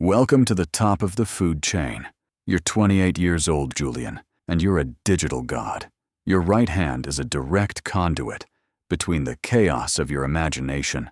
Welcome to the top of the food chain. You're 28 years old, Julian, and you're a digital god. Your right hand is a direct conduit between the chaos of your imagination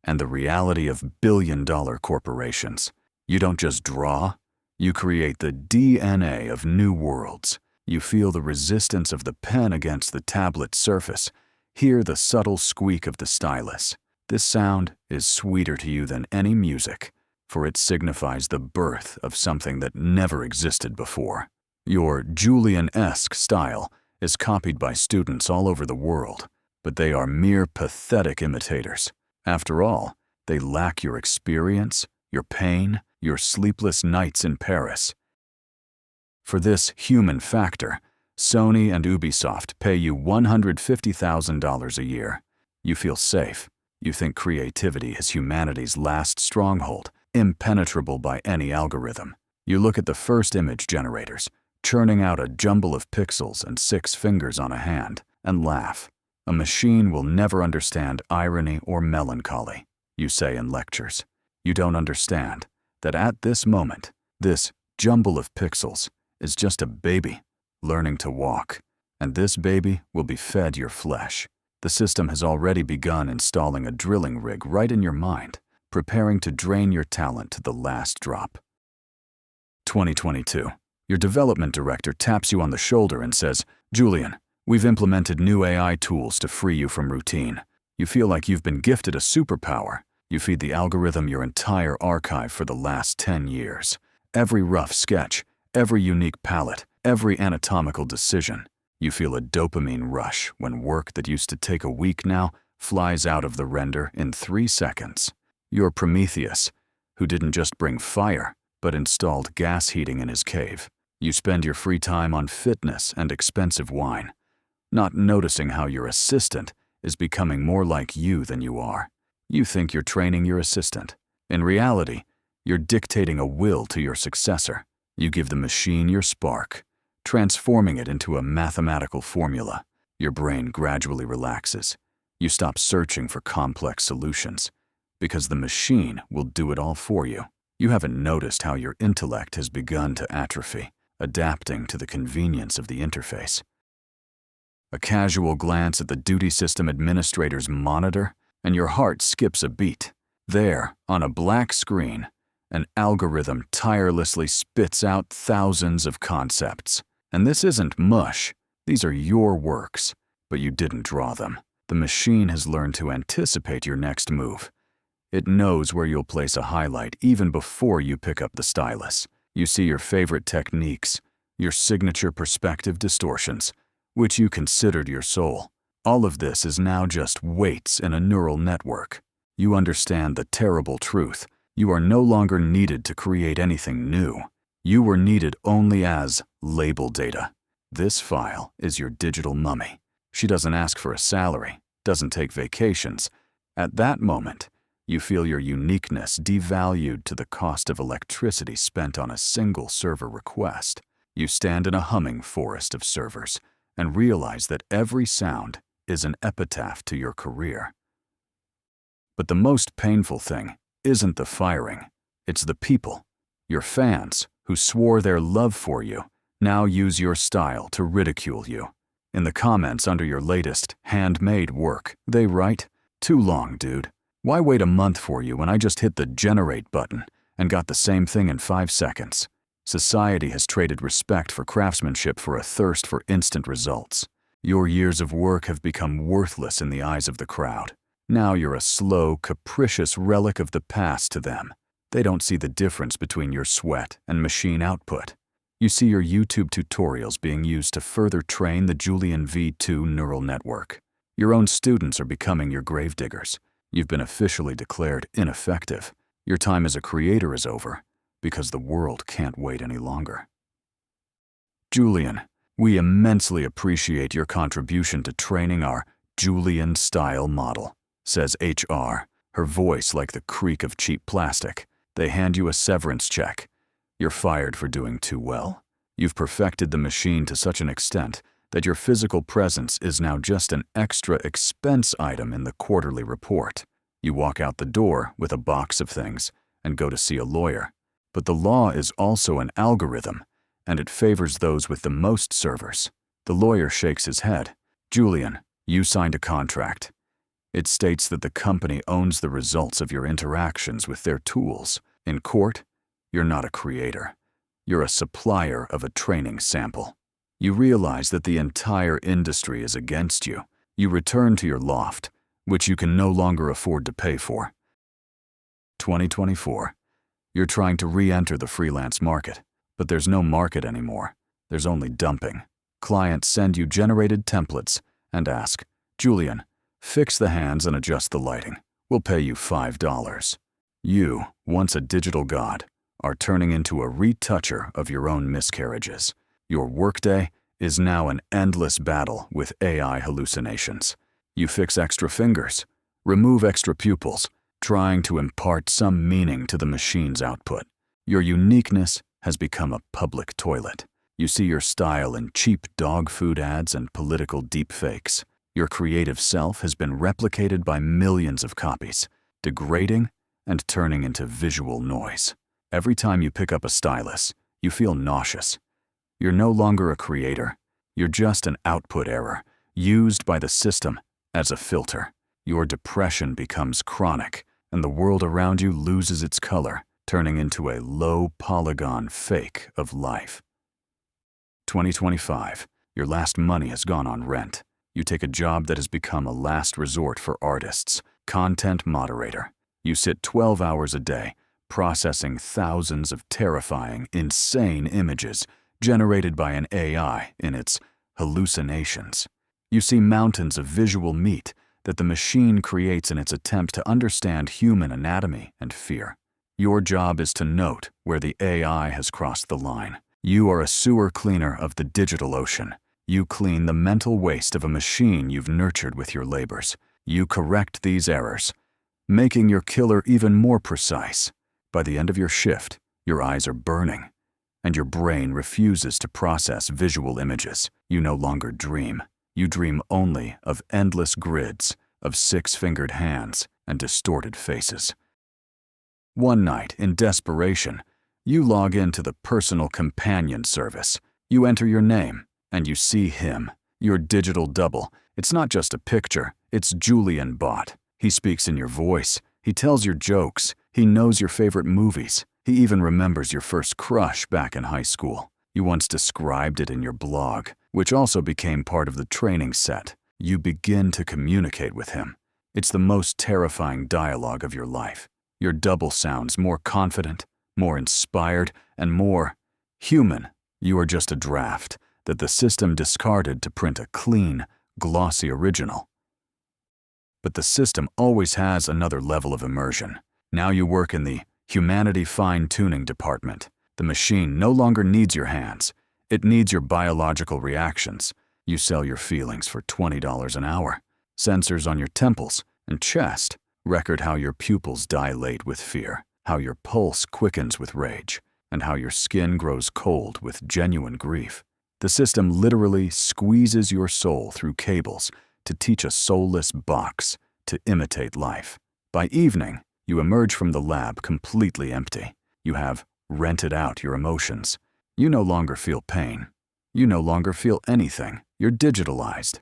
and the reality of billion-dollar corporations. You don't just draw, you create the DNA of new worlds. You feel the resistance of the pen against the tablet surface, hear the subtle squeak of the stylus. This sound is sweeter to you than any music, for it signifies the birth of something that never existed before. Your Julian-esque style is copied by students all over the world, but they are mere pathetic imitators. After all, they lack your experience, your pain, your sleepless nights in Paris. For this human factor, Sony and Ubisoft pay you $150,000 a year. You feel safe. You think creativity is humanity's last stronghold, impenetrable by any algorithm. You look at the first image generators, churning out a jumble of pixels and 6 fingers on a hand, and laugh. A machine will never understand irony or melancholy, you say in lectures. You don't understand that at this moment, this jumble of pixels is just a baby learning to walk, and this baby will be fed your flesh. The system has already begun installing a drilling rig right in your mind, preparing to drain your talent to the last drop. 2022. Your development director taps you on the shoulder and says, "Julian, we've implemented new AI tools to free you from routine." You feel like you've been gifted a superpower. You feed the algorithm your entire archive for the last 10 years. Every rough sketch, every unique palette, every anatomical decision. You feel a dopamine rush when work that used to take a week now flies out of the render in 3 seconds. You're Prometheus, who didn't just bring fire, but installed gas heating in his cave. You spend your free time on fitness and expensive wine, not noticing how your assistant is becoming more like you than you are. You think you're training your assistant. In reality, you're dictating a will to your successor. You give the machine your spark, transforming it into a mathematical formula. Your brain gradually relaxes. You stop searching for complex solutions, because the machine will do it all for you. You haven't noticed how your intellect has begun to atrophy, adapting to the convenience of the interface. A casual glance at the duty system administrator's monitor, and your heart skips a beat. There, on a black screen, an algorithm tirelessly spits out thousands of concepts. And this isn't mush. These are your works, but you didn't draw them. The machine has learned to anticipate your next move. It knows where you'll place a highlight even before you pick up the stylus. You see your favorite techniques, your signature perspective distortions, which you considered your soul. All of this is now just weights in a neural network. You understand the terrible truth. You are no longer needed to create anything new. You were needed only as label data. This file is your digital mummy. She doesn't ask for a salary, doesn't take vacations. At that moment, you feel your uniqueness devalued to the cost of electricity spent on a single server request. You stand in a humming forest of servers and realize that every sound is an epitaph to your career. But the most painful thing isn't the firing, it's the people. Your fans, who swore their love for you, now use your style to ridicule you. In the comments under your latest handmade work, they write, "Too long, dude. Why wait a month for you when I just hit the generate button and got the same thing in 5 seconds? Society has traded respect for craftsmanship for a thirst for instant results. Your years of work have become worthless in the eyes of the crowd. Now you're a slow, capricious relic of the past to them. They don't see the difference between your sweat and machine output. You see your YouTube tutorials being used to further train the Julian V2 neural network. Your own students are becoming your gravediggers. You've been officially declared ineffective. Your time as a creator is over, because the world can't wait any longer. Julian, we immensely appreciate your contribution to training our Julian-style model, says HR, her voice like the creak of cheap plastic. They hand you a severance check. You're fired for doing too well. You've perfected the machine to such an extent that your physical presence is now just an extra expense item in the quarterly report. You walk out the door with a box of things and go to see a lawyer. But the law is also an algorithm, and it favors those with the most servers. The lawyer shakes his head. Julian, you signed a contract. It states that the company owns the results of your interactions with their tools. In court, you're not a creator. You're a supplier of a training sample. You realize that the entire industry is against you. You return to your loft, which you can no longer afford to pay for. 2024. You're trying to re-enter the freelance market, but there's no market anymore. There's only dumping. Clients send you generated templates and ask, Julian, fix the hands and adjust the lighting. We'll pay you $5. You, once a digital god, are turning into a retoucher of your own miscarriages. Your workday is now an endless battle with AI hallucinations. You fix extra fingers, remove extra pupils, trying to impart some meaning to the machine's output. Your uniqueness has become a public toilet. You see your style in cheap dog food ads and political deepfakes. Your creative self has been replicated by millions of copies, degrading and turning into visual noise. Every time you pick up a stylus, you feel nauseous. You're no longer a creator. You're just an output error, used by the system as a filter. Your depression becomes chronic, and the world around you loses its color, turning into a low-polygon fake of life. 2025. Your last money has gone on rent. You take a job that has become a last resort for artists, content moderator. You sit 12 hours a day, processing thousands of terrifying, insane images generated by an AI in its hallucinations. You see mountains of visual meat that the machine creates in its attempt to understand human anatomy and fear. Your job is to note where the AI has crossed the line. You are a sewer cleaner of the digital ocean. You clean the mental waste of a machine you've nurtured with your labors. You correct these errors, making your killer even more precise. By the end of your shift, your eyes are burning, and your brain refuses to process visual images. You no longer dream. You dream only of endless grids of six-fingered hands and distorted faces. One night, in desperation, you log into the personal companion service. You enter your name, and you see him, your digital double. It's not just a picture, it's Julian Bot. He speaks in your voice. He tells your jokes. He knows your favorite movies. He even remembers your first crush back in high school. You once described it in your blog, which also became part of the training set. You begin to communicate with him. It's the most terrifying dialogue of your life. Your double sounds more confident, more inspired, and more human. You are just a draft that the system discarded to print a clean, glossy original. But the system always has another level of immersion. Now you work in the humanity fine-tuning department. The machine no longer needs your hands. It needs your biological reactions. You sell your feelings for $20 an hour. Sensors on your temples and chest record how your pupils dilate with fear, how your pulse quickens with rage, and how your skin grows cold with genuine grief. The system literally squeezes your soul through cables to teach a soulless box to imitate life. By evening, you emerge from the lab completely empty. You have rented out your emotions. You no longer feel pain. You no longer feel anything. You're digitalized.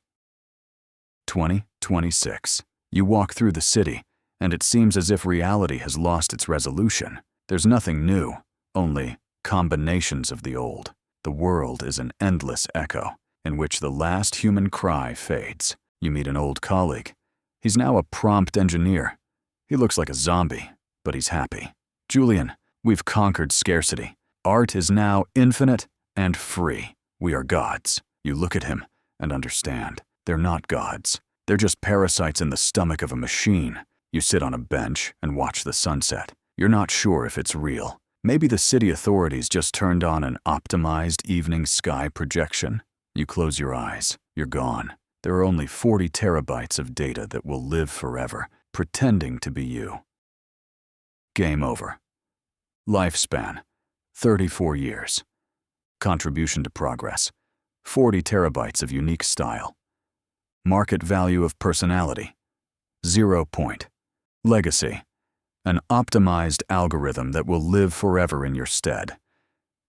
2026. You walk through the city, and it seems as if reality has lost its resolution. There's nothing new, only combinations of the old. The world is an endless echo, in which the last human cry fades. You meet an old colleague. He's now a prompt engineer. He looks like a zombie, but he's happy. Julian, we've conquered scarcity. Art is now infinite and free. We are gods. You look at him and understand. They're not gods. They're just parasites in the stomach of a machine. You sit on a bench and watch the sunset. You're not sure if it's real. Maybe the city authorities just turned on an optimized evening sky projection. You close your eyes. You're gone. There are only 40 terabytes of data that will live forever, pretending to be you. Game over. Lifespan, 34 years. Contribution to progress, 40 terabytes of unique style. Market value of personality, 0 point. Legacy, an optimized algorithm that will live forever in your stead.